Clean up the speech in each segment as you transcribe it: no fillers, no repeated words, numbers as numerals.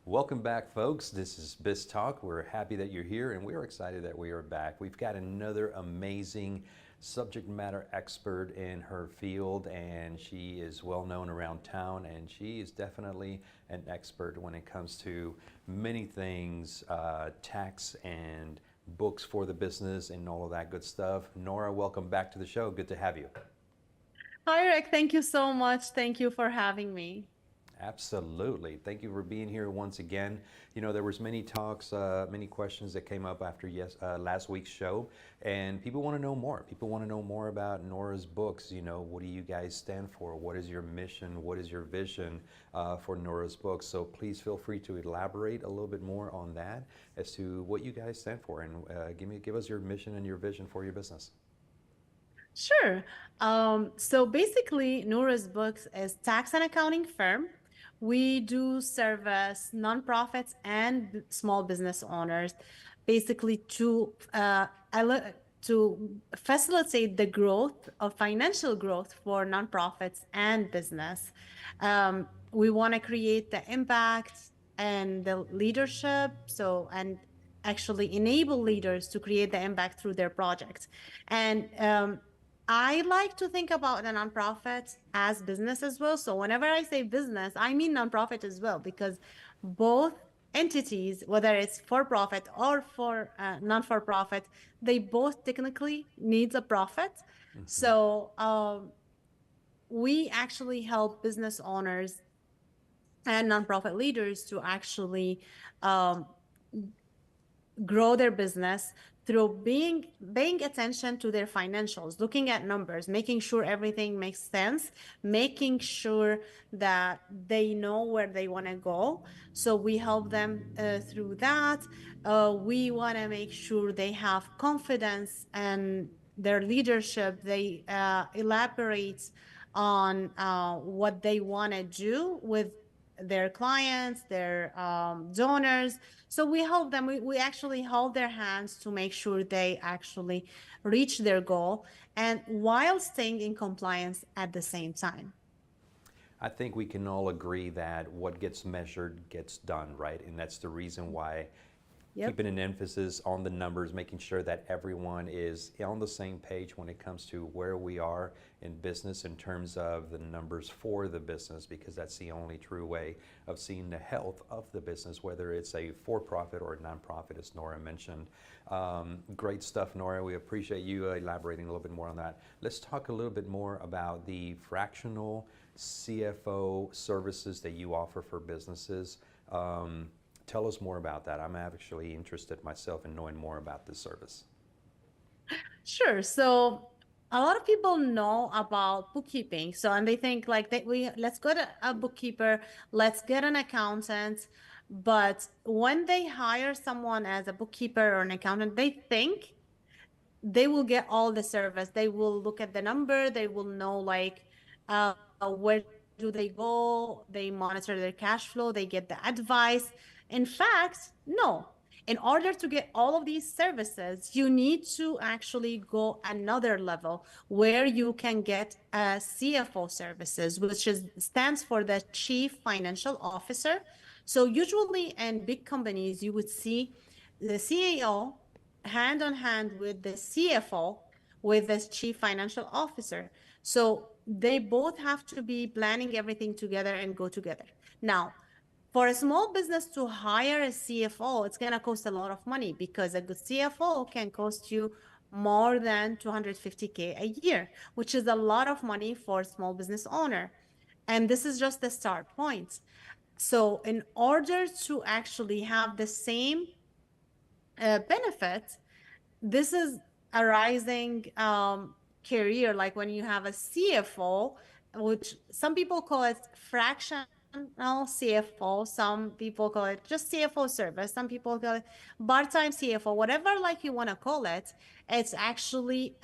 Welcome back, folks. This is Biz Talk. We're happy that you're here and we're excited that we are back. We've got another amazing subject matter expert in her field, and she is well known around town, and she is definitely an expert when it comes to many things, tax and books for the business and all of that good stuff. Noura, welcome back to the show. Good to have you. Hi, Rick. Thank you so much. Thank you for having me. Absolutely. Thank you for being here once again. You know, there was many talks, many questions that came up after last week's show, and people want to know more. People want to know more about Noura's books. You know, what do you guys stand for? What is your mission? What is your vision for Noura's books? So please feel free to elaborate a little bit more on that as to what you guys stand for, and give us your mission and your vision for your business. Sure. So basically, Noura's Books is tax and accounting firm. We do service nonprofits and small business owners, basically to facilitate the growth of financial growth for nonprofits and business. We want to create the impact and the leadership, and actually enable leaders to create the impact through their projects. And I like to think about the nonprofit as business as well. So whenever I say business, I mean nonprofit as well, because both entities, whether it's for profit or for non for profit, they both technically needs a profit. Mm-hmm. So we actually help business owners and nonprofit leaders to actually um, grow their business through paying attention to their financials, looking at numbers, making sure everything makes sense, making sure that they know where they want to go. So we help them through that. We want to make sure they have confidence and their leadership. They elaborate on what they want to do with their clients, their donors. So we help them, we actually hold their hands to make sure they actually reach their goal and while staying in compliance at the same time. I think we can all agree that what gets measured gets done, right? And that's the reason why Yep. keeping an emphasis on the numbers, making sure that everyone is on the same page when it comes to where we are in business in terms of the numbers for the business, because that's the only true way of seeing the health of the business, whether it's a for-profit or a nonprofit, as Noura mentioned. Great stuff, Noura. We appreciate you elaborating a little bit more on that. Let's talk a little bit more about the fractional CFO services that you offer for businesses. Tell us more about that. I'm actually interested myself in knowing more about this service. Sure. So a lot of people know about bookkeeping. So, and they think like that let's go to a bookkeeper, let's get an accountant. But when they hire someone as a bookkeeper or an accountant, they think they will get all the service. They will look at the number. They will know like where do they go. They monitor their cash flow. They get the advice. In fact, no. In order to get all of these services, you need to actually go another level where you can get CFO services, which stands for the Chief Financial Officer. So usually in big companies, you would see the CEO hand on hand with the CFO, with the Chief Financial Officer. So they both have to be planning everything together and go together. Now, for a small business to hire a CFO, it's going to cost a lot of money because a good CFO can cost you more than 250K a year, which is a lot of money for a small business owner. And this is just the start point. So in order to actually have the same benefit, this is a rising career. Like when you have a CFO, which some people call it fractional CFO, some people call it just CFO service, some people call it part-time CFO, whatever like you want to call it. It's actually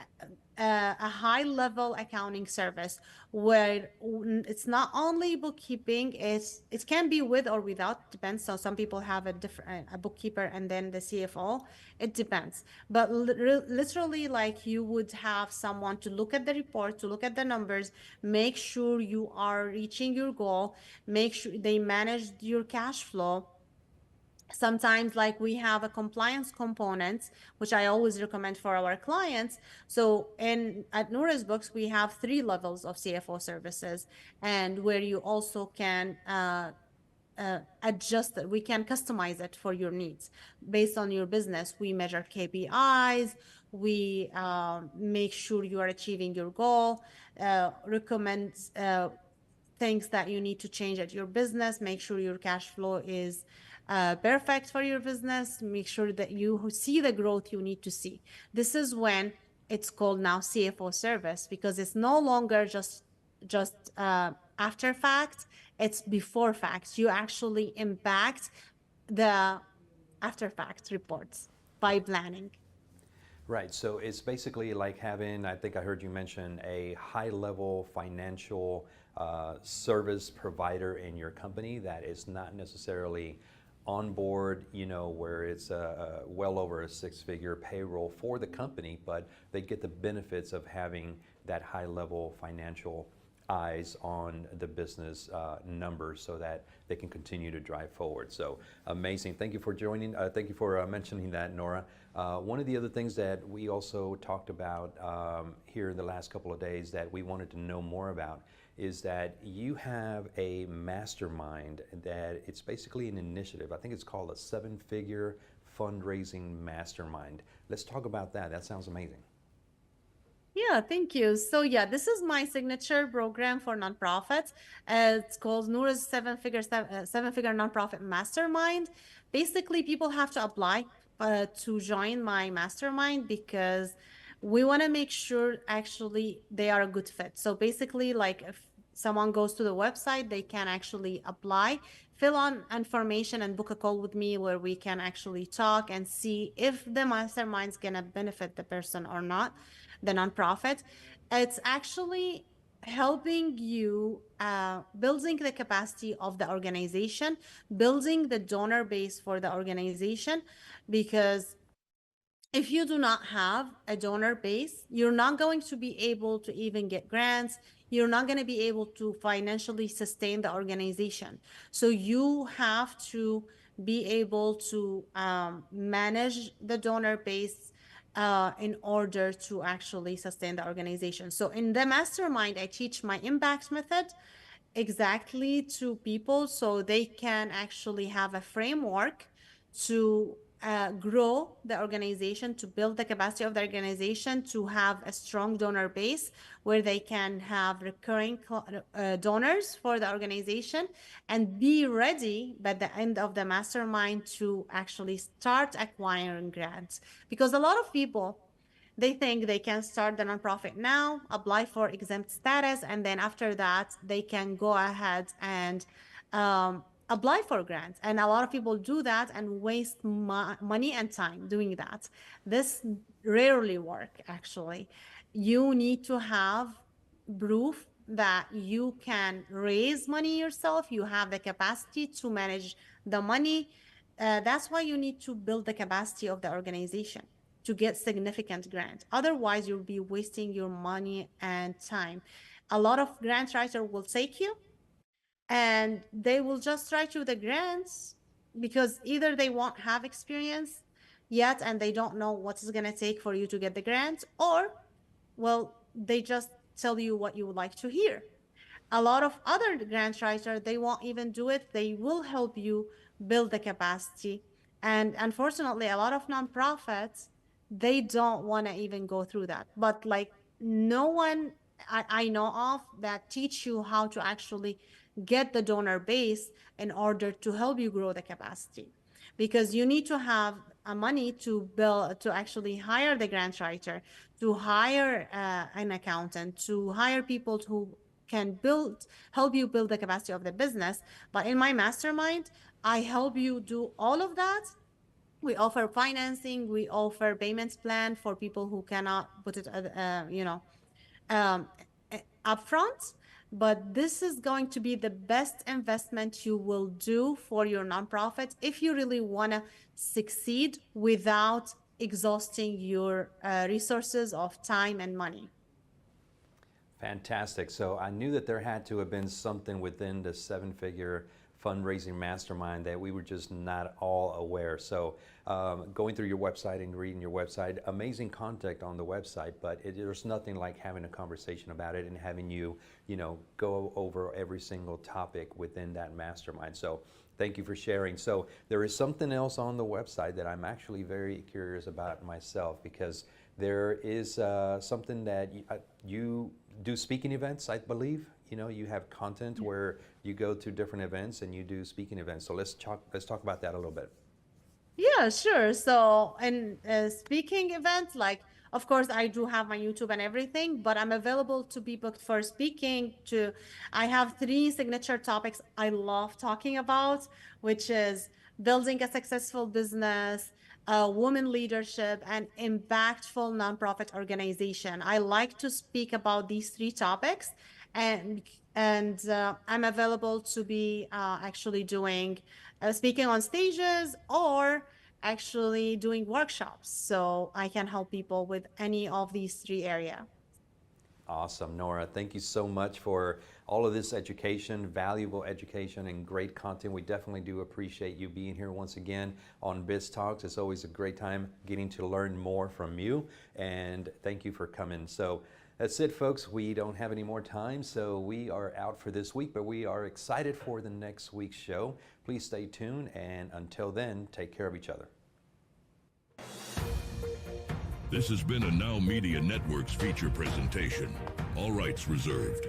a high level accounting service where it's not only bookkeeping, it can be with or without, depends. So some people have a different a bookkeeper and then the CFO, it depends. But literally, like you would have someone to look at the report, to look at the numbers, make sure you are reaching your goal, make sure they manage your cash flow, Sometimes like we have a compliance component, which I always recommend for our clients. So in at Noura's books, we have 3 levels of CFO services, and where you also can adjust it. We can customize it for your needs based on your business. We measure KPIs. We make sure you are achieving your goal. Recommend things that you need to change at your business. Make sure your cash flow is perfect for your business. Make sure that you see the growth you need to see. This is when it's called now CFO service, because it's no longer just after fact, it's before facts. You actually impact the after fact reports by planning. Right. So it's basically like having, I think I heard you mention, a high level financial service provider in your company that is not necessarily on board, where it's well over a 6-figure payroll for the company, but they get the benefits of having that high level financial eyes on the business numbers so that they can continue to drive forward. So amazing. Thank you for joining. Thank you for mentioning that, Nora. One of the other things that we also talked about here in the last couple of days that we wanted to know more about is that you have a mastermind that it's basically an initiative. I think it's called a 7-figure fundraising mastermind. Let's talk about that. That sounds amazing. Yeah, thank you. So yeah, this is my signature program for nonprofits. It's called Noura's seven-figure nonprofit mastermind. Basically, people have to apply to join my mastermind because we want to make sure actually they are a good fit. So basically, like if someone goes to the website, they can actually apply, fill on information, and book a call with me where we can actually talk and see if the mastermind's gonna benefit the person or not, the nonprofit. It's actually helping you building the capacity of the organization, building the donor base for the organization, because if you do not have a donor base, you're not going to be able to even get grants. You're not going to be able to financially sustain the organization. So you have to be able to manage the donor base in order to actually sustain the organization. So in the mastermind, I teach my impact method exactly to people so they can actually have a framework to grow the organization, to build the capacity of the organization, to have a strong donor base where they can have recurring donors for the organization and be ready by the end of the mastermind to actually start acquiring grants. Because a lot of people, they think they can start the nonprofit now, apply for exempt status, and then after that, they can go ahead and apply for grants. And a lot of people do that and waste money and time doing that. This rarely work, actually. You need to have proof that you can raise money yourself. You have the capacity to manage the money. That's why you need to build the capacity of the organization to get significant grant. Otherwise, you'll be wasting your money and time. A lot of grant writers will take you and they will just write you the grants because either they won't have experience yet and they don't know what it's going to take for you to get the grant, or, well, they just tell you what you would like to hear. A lot of other grant writers, they won't even do it. They will help you build the capacity. And unfortunately, a lot of nonprofits, they don't want to even go through that. But like no one I know of that teach you how to actually get the donor base in order to help you grow the capacity. Because you need to have money to build, to actually hire the grant writer, to hire an accountant, to hire people who can help you build the capacity of the business. But in my mastermind, I help you do all of that. We offer financing, we offer payments plan for people who cannot put it um, upfront. But this is going to be the best investment you will do for your nonprofit if you really want to succeed without exhausting your resources of time and money. Fantastic. So I knew that there had to have been something within the 7-figure fundraising mastermind that we were just not all aware. So going through your website and reading your website, amazing content on the website, but there's nothing like having a conversation about it and having you, go over every single topic within that mastermind. So thank you for sharing. So there is something else on the website that I'm actually very curious about myself, because there is something that you do speaking events, I believe. You have content where you go to different events and you do speaking events. So let's talk about that a little bit. Yeah, sure. So, in speaking events, of course, I do have my YouTube and everything, but I'm available to be booked for speaking. I have 3 signature topics I love talking about, which is building a successful business, women leadership, and impactful nonprofit organization. I like to speak about these 3 topics, and I'm available to be actually doing speaking on stages or actually doing workshops. So I can help people with any of these 3 areas. Awesome, Nora. Thank you so much for all of this education, valuable education, and great content. We definitely do appreciate you being here once again on Biz Talks. It's always a great time getting to learn more from you, and thank you for coming. So that's it, folks. We don't have any more time, so we are out for this week, but we are excited for the next week's show. Please stay tuned, and until then, take care of each other. This has been a Now Media Networks feature presentation. All rights reserved.